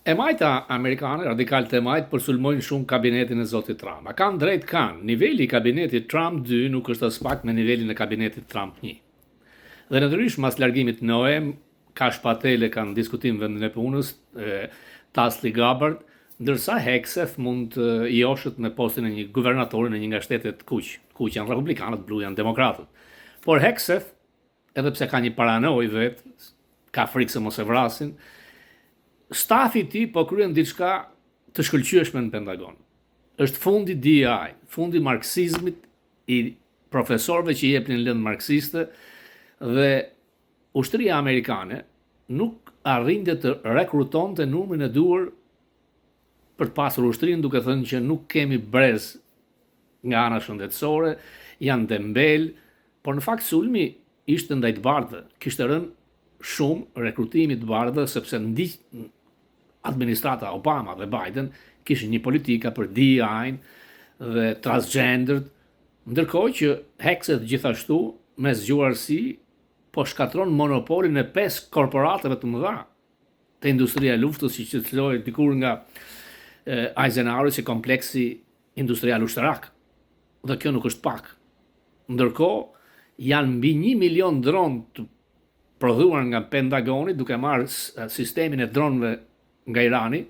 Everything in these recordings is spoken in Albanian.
E majta amerikane, radikalët e majtë, përsulmojnë shumë kabinetin e zotit Trump. A kanë drejt kanë. Niveli i kabinetit Trump 2 nuk është as pak me nivelin e kabinetit Trump 1. Dhe natyrishht mas largimit Noem, Kash Patele kanë diskutim vendin e punës, Tulsi Gabbard, ndërsa Hegseth mund të joshët në postin e një guvernatori në një nga shtetet kuq janë republikanët, blu janë demokratët. Por Hegseth, edhe pse ka një paranoj vetë, ka frikë se mos e vrasin, stafi ti po kryen diçka të shkëlqyeshme në Pentagon. Është fundi DI, fundi marksizmit i profesorëve që jepnin lëndë marksiste, dhe ushtria amerikane nuk arrinte të rekrutonte numrin e duhur për të pasur ushtrinë, duke thënë që nuk kemi brez nga ana shëndetësore, janë dembel, por në fakt sulmi ishte ndaj të bardhëve. Kishte rënë shumë rekrutimi të bardhëve sepse administrata Obama dhe Biden kishin një politika për DI-n dhe transgendered, ndërkohë që Hegseth gjithashtu me zgjuarsi po shkatron monopolin e 5 korporateve të mëdha të industria e luftës, që ciloj dikur nga Eisenhower si kompleksi industrial ushtarak. Dhe kjo nuk është pak. Ndërkohë janë mbi 1 milion dronë të prodhuar nga Pentagoni, duke marrë sistemin e dronëve nga Irani,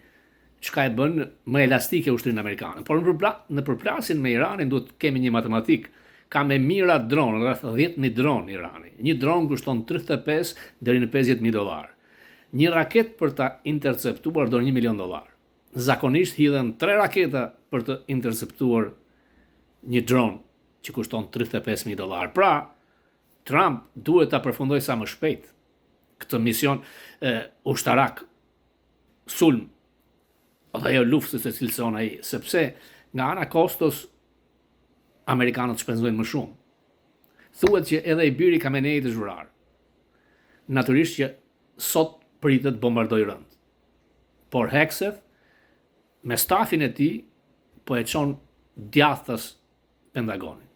çka e bën më elastike ushtrinë amerikane. Por në përplasjen me Iranin duhet kemi një matematik. Ka me mira dronë, rreth 10.000 dronë Irani. Një dronë kushton 35 deri në $50.000. Një raket për ta interceptuar do $1 milion. Zakonisht hidhen 3 raketa për të interceptuar një dronë që kushton $35.000. Pra, Trump duhet ta përfundojë sa më shpejt këtë mision ushtarak, sulm, dhe jo luftës se cilëson ai, sepse nga ana kostos amerikanët shpenzojnë më shumë. Thuhet që edhe i biri Khamenei të zhurar. Natyrisht që sot pritet bombardoj rënd. Por Hegseth me stafin e tij po e çon djathtas Pentagonin.